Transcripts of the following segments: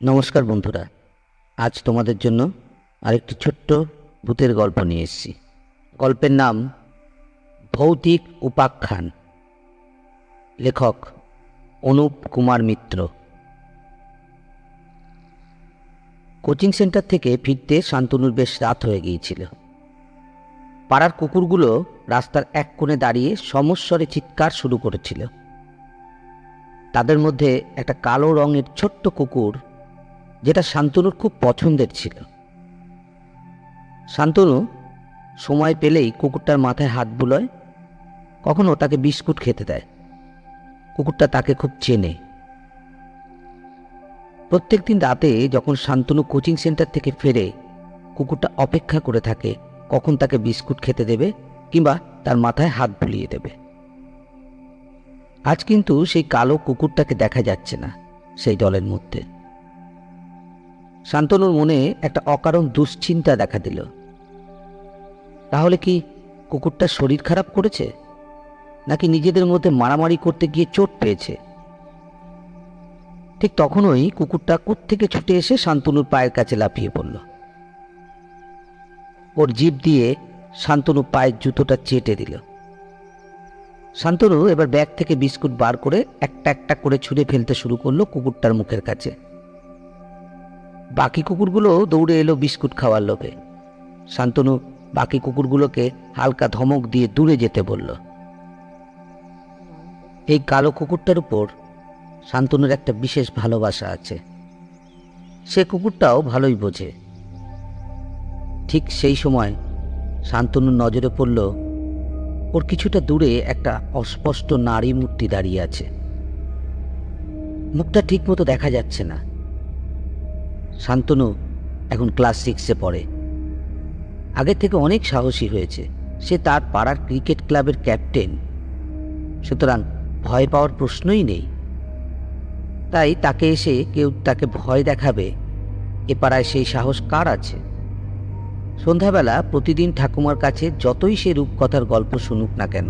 নমস্কার বন্ধুরা, আজ তোমাদের জন্য আরেকটি ছোট্ট ভূতের গল্প নিয়ে এসেছি। গল্পের নাম ভৌতিক উপাখ্যান। লেখক অনুপ কুমার মিত্র। কোচিং সেন্টার থেকে ফিরতে শান্তনুর বেশ রাত হয়ে গিয়েছিল। পাড়ার কুকুরগুলো রাস্তার এক কোণে দাঁড়িয়ে সমস্বরে চিৎকার শুরু করেছিল। তাদের মধ্যে একটা কালো রঙের ছোট্ট কুকুর, যেটা শান্তনুর খুব পছন্দের ছিল। শান্তনু সময় পেলেই কুকুরটার মাথায় হাত বুলোয়, কখনো তাকে বিস্কুট খেতে দেয়। কুকুরটা তাকে খুব চেনে। প্রত্যেক দিন রাতে যখন শান্তনু কোচিং সেন্টার থেকে ফেরে, কুকুরটা অপেক্ষা করে থাকে কখন তাকে বিস্কুট খেতে দেবে কিংবা তার মাথায় হাত বুলিয়ে দেবে। আজ কিন্তু সেই কালো কুকুরটাকে দেখা যাচ্ছে না সেই দলের মধ্যে। শান্তনুর মনে একটা অকারণ দুশ্চিন্তা দেখা দিল। তাহলে কি কুকুরটার শরীর খারাপ করেছে, নাকি নিজেদের মধ্যে মারামারি করতে গিয়ে চোট পেয়েছে? ঠিক তখনই কুকুরটা কোত্থেকে ছুটে এসে শান্তনুর পায়ের কাছে লাফিয়ে পড়ল। ওর জিভ দিয়ে শান্তনু পায়ের জুতোটা চেটে দিল। শান্তনু এবার ব্যাগ থেকে বিস্কুট বার করে একটা একটা করে ছুঁড়ে ফেলতে শুরু করলো কুকুরটার মুখের কাছে। বাকি কুকুরগুলো দৌড়ে এলো বিস্কুট খাওয়ার লোভে। শান্তনু বাকি কুকুরগুলোকে হালকা ধমক দিয়ে দূরে যেতে বলল। এই কালো কুকুরটার উপর শান্তনুর একটা বিশেষ ভালোবাসা আছে। সে কুকুরটাও ভালোই বোঝে। ঠিক সেই সময় শান্তনুর নজরে পড়ল ওর কিছুটা দূরে একটা অস্পষ্ট নারী মূর্তি দাঁড়িয়ে আছে। মুখটা ঠিক মতো দেখা যাচ্ছে না। শান্তনু এখন ক্লাস 6-এ পড়ে। আগের থেকে অনেক সাহসী হয়েছে। সে তার পাড়ার ক্রিকেট ক্লাবের ক্যাপ্টেন, সুতরাং ভয় পাওয়ার প্রশ্নই নেই। তাই তাকে এসে কেউ তাকে ভয় দেখাবে, এ পাড়ায় সেই সাহস কার আছে? সন্ধ্যাবেলা প্রতিদিন ঠাকুমার কাছে যতই সে রূপকথার গল্প শুনুক না কেন,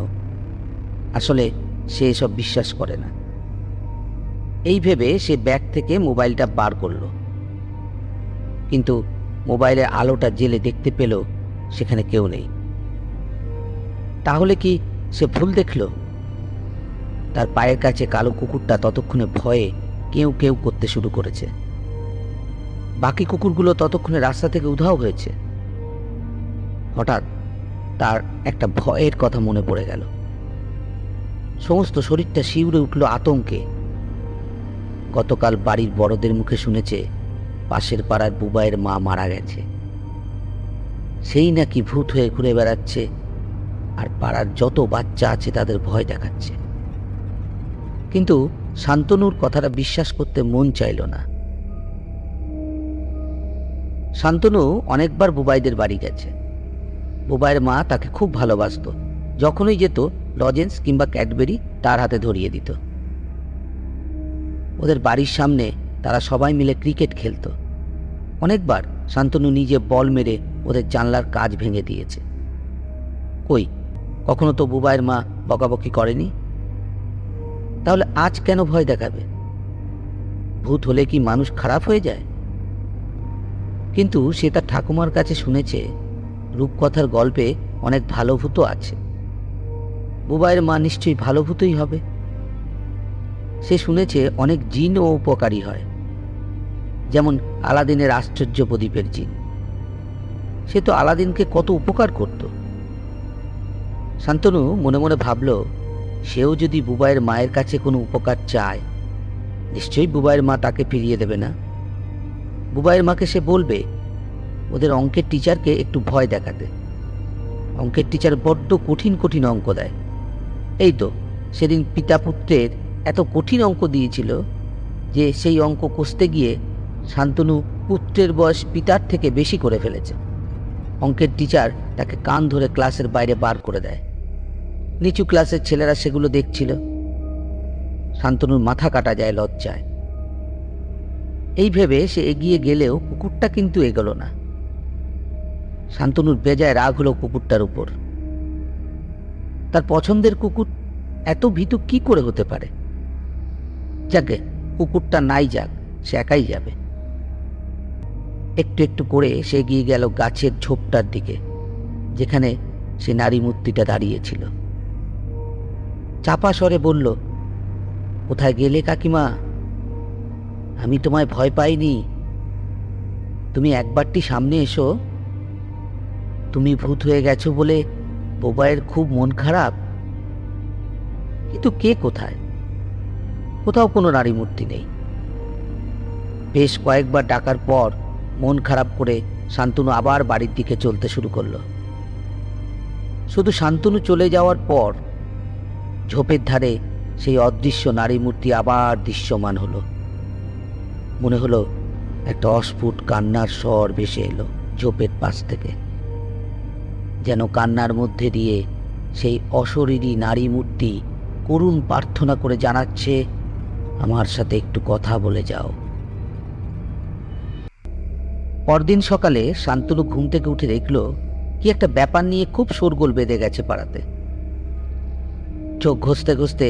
আসলে সে এসব বিশ্বাস করে না। এই ভেবে সে ব্যাগ থেকে মোবাইলটা বার করল, কিন্তু মোবাইলের আলোটা জেলে দেখতে পেল সেখানে কেউ নেই। তাহলে কি সে ভুল দেখল? তার পায়ের কাছে কালো কুকুরটা ততক্ষণে ভয়ে কেউ কেউ করতে শুরু করেছে। বাকি কুকুরগুলো ততক্ষণে রাস্তা থেকে উধাও হয়েছে। হঠাৎ তার একটা ভয়ের কথা মনে পড়ে গেল। সমস্ত শরীরটা শিউরে উঠল আতঙ্কে। গতকাল বাড়ির বড়দের মুখে শুনেছে পাশের পাড়ার বুবাইয়ের মা মারা গেছে। সেই নাকি ভূত হয়ে ঘুরে বেড়াচ্ছে আর পাড়ার যত বাচ্চা আছে তাদের ভয় দেখাচ্ছে। কিন্তু শান্তনুর কথাটা বিশ্বাস করতে মন চাইল না। শান্তনু অনেকবার বুবাইদের বাড়ি গেছে। বুবাইয়ের মা তাকে খুব ভালোবাসত। যখনই যেত লজেন্স কিংবা ক্যাডবেরি তার হাতে ধরিয়ে দিত। ওদের বাড়ির সামনে তারা সবাই মিলে ক্রিকেট খেলত। অনেকবার শান্তনু নিজে বল মেরে ওদের জানলার কাচ ভেঙে দিয়েছে। কই, কখনো তো বুবাইয়ের মা বকাবকি করেনি। তাহলে আজ কেন ভয় দেখাবে? ভূত হলে কি মানুষ খারাপ হয়ে যায়? কিন্তু সে তার ঠাকুমার কাছে শুনেছে রূপকথার গল্পে অনেক ভালো ভূতও আছে। বুবাইয়ের মা নিশ্চয়ই ভালো ভূতই হবে। সে শুনেছে অনেক জিনও উপকারী হয়, যেমন আলাদিনের আশ্চর্য প্রদীপের জিন। সে তো আলাদিনকে কত উপকার করত। শান্তনু মনে মনে ভাবল, সেও যদি বুবাইয়ের মায়ের কাছে কোনো উপকার চায়, নিশ্চয়ই বুবাইয়ের মা তাকে ফিরিয়ে দেবে না। বুবাইয়ের মাকে সে বলবে ওদের অঙ্কের টিচারকে একটু ভয় দেখাতে। অঙ্কের টিচার বড্ড কঠিন কঠিন অঙ্ক দেয়। এই তো সেদিন পিতা পুত্রের এত কঠিন অঙ্ক দিয়েছিল যে সেই অঙ্ক কষতে গিয়ে শান্তনু পুত্রের বয়স পিতার থেকে বেশি করে ফেলেছে। অঙ্কের টিচার তাকে কান ধরে ক্লাসের বাইরে বার করে দেয়। নিচু ক্লাসের ছেলেরা সেগুলো দেখছিল। শান্তনুর মাথা কাটা যায় লজ্জায়। এই ভেবে সে এগিয়ে গেলেও কুকুরটা কিন্তু এগোলো না। শান্তনুর বেজায় রাগ হলো কুকুরটার উপর। তার পছন্দের কুকুর এত ভীতু কি করে হতে পারে? যাকে কুকুরটা নাই যাক, সে একাই যাবে। একটু একটু করে সে এগিয়ে গেল গাছের ঝোপটার দিকে, যেখানে সে নারী মূর্তিটা দাঁড়িয়েছিল। চাপা স্বরে বলল, কোথায় গেলে কাকিমা? আমি তোমায় ভয় পাইনি, তুমি একবারটি সামনে এসো। তুমি ভূত হয়ে গেছো বলে বোবাইয়ের খুব মন খারাপ। কিন্তু কে কোথায়? কোথাও কোনো নারী মূর্তি নেই। বেশ কয়েকবার ডাকার পর মন খারাপ করে শান্তনু আবার বাড়ির দিকে চলতে শুরু করলো। শুধু শান্তনু চলে যাওয়ার পর ঝোপের ধারে সেই অদৃশ্য নারী মূর্তি আবার দৃশ্যমান হলো। মনে হলো একটা অস্ফুট কান্নার স্বর ভেসে এলো ঝোপের পাশ থেকে, যেন কান্নার মধ্যে দিয়ে সেই অশরীরী নারী মূর্তি করুণ প্রার্থনা করে জানাচ্ছে, আমার সাথে একটু কথা বলে যাও। পরদিন সকালে শান্তনু ঘুম থেকে উঠে দেখল কি একটা ব্যাপার নিয়ে খুব শোরগোল বেঁধে গেছে পাড়াতে। চোখ ঘষতে ঘষতে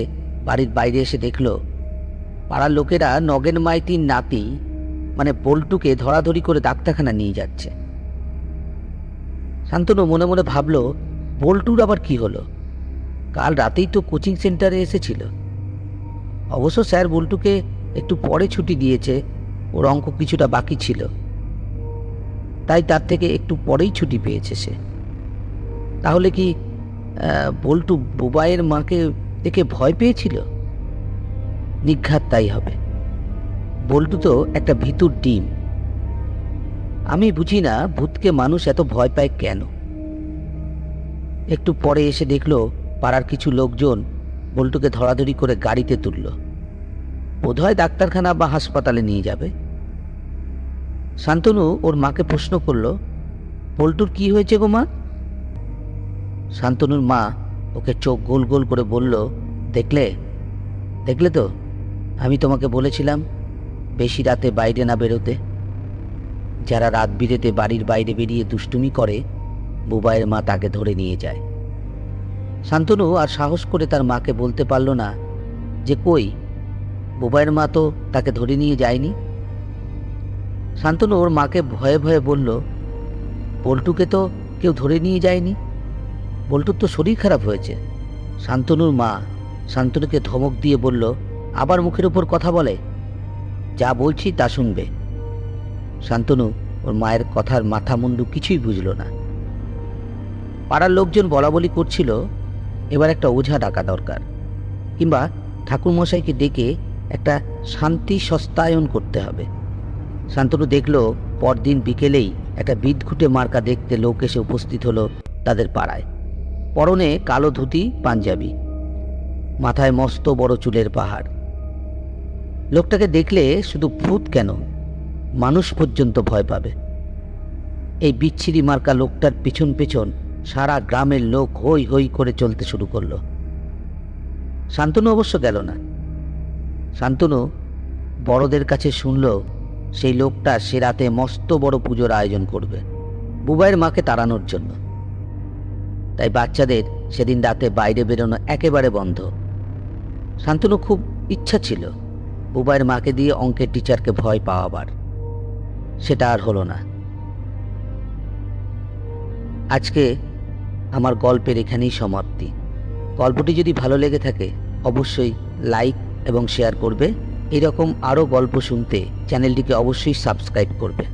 বাড়ির বাইরে এসে দেখল পাড়ার লোকেরা নগেন মাইতির নাতি মানে বল্টুকে ধরাধরি করে ডাক্তারখানা নিয়ে যাচ্ছে। শান্তনু মনে মনে ভাবল, বল্টুর আবার কি হলো? কাল রাতেই তো কোচিং সেন্টারে এসেছিল। অবশ্য স্যার বল্টুকে একটু পরে ছুটি দিয়েছে, ওর অঙ্ক কিছুটা বাকি ছিল, তাই তার থেকে একটু পরেই ছুটি পেয়েছে সে। তাহলে কি বল্টু বোবাইয়ের মাকে দেখে ভয় পেয়েছিল? নিঘাত তাই হবে। বল্টু তো একটা ভিতুর ডিম। আমি বুঝি না ভূতকে মানুষ এত ভয় পায় কেন। একটু পরে এসে দেখল পাড়ার কিছু লোকজন বল্টুকে ধরাধরি করে গাড়িতে তুলল, বোধহয় ডাক্তারখানা বা হাসপাতালে নিয়ে যাবে। শান্তনু ওর মাকে প্রশ্ন করল, বল্টুর কি হয়েছে গো মা? শান্তনুর মা ওকে চোখ গোল গোল করে বলল, দেখলে দেখলে তো, আমি তোমাকে বলেছিলাম বেশি রাতে বাইরে না বেরোতে। যারা রাত বিরেতে বাড়ির বাইরে বেরিয়ে দুষ্টুমি করে, বুবাইয়ের মা তাকে ধরে নিয়ে যায়। শান্তনু আর সাহস করে তার মাকে বলতে পারল না যে কই, বুবাইয়ের মা তো তাকে ধরে নিয়ে যায়নি। শান্তনু ওর মাকে ভয়ে ভয়ে বলল, বল্টুকে তো কেউ ধরে নিয়ে যায়নি, বল্টুর তো শরীর খারাপ হয়েছে। শান্তনুর মা শান্তনুকে ধমক দিয়ে বলল, আবার মুখের উপর কথা বলে, যা বলছি তা শুনবে। শান্তনু ওর মায়ের কথার মাথা মুন্ডু কিছুই বুঝল না। পাড়ার লোকজন বলাবলি করছিল এবার একটা ওঝা ডাকা দরকার, কিংবা ঠাকুরমশাইকে ডেকে একটা শান্তি সস্তায়ন করতে হবে। শান্তনু দেখল পরদিন বিকেলেই একটা বিদঘুটে মার্কা দেখতে লোক এসে উপস্থিত হলো তাদের পাড়ায়। পরনে কালো ধুতি পাঞ্জাবি, মাথায় মস্ত বড় চুলের পাহাড়। লোকটাকে দেখলে শুধু ভূত কেন, মানুষ পর্যন্ত ভয় পাবে। এই বিচ্ছিরি মার্কা লোকটার পিছন পেছন সারা গ্রামের লোক হই হই করে চলতে শুরু করলো। শান্তনু অবশ্য গেল না। শান্তনু বড়দের কাছে শুনল সেই লোকটা সে রাতে মস্ত বড় পুজোর আয়োজন করবে বুবাইয়ের মাকে তাড়ানোর জন্য। তাই বাচ্চাদের সেদিন রাতে বাইরে বেরোনো একেবারে বন্ধ। শান্তনু খুব ইচ্ছা ছিল বুবাইয়ের মাকে দিয়ে অঙ্কের টিচারকে ভয় পাওয়াবার, সেটা আর হলো না। আজকে আমার গল্পের এখানেই সমাপ্তি। গল্পটি যদি ভালো লেগে থাকে অবশ্যই লাইক এবং শেয়ার করবে। এরকম আরও গল্প শুনতে চ্যানেলটিকে অবশ্যই সাবস্ক্রাইব করবে।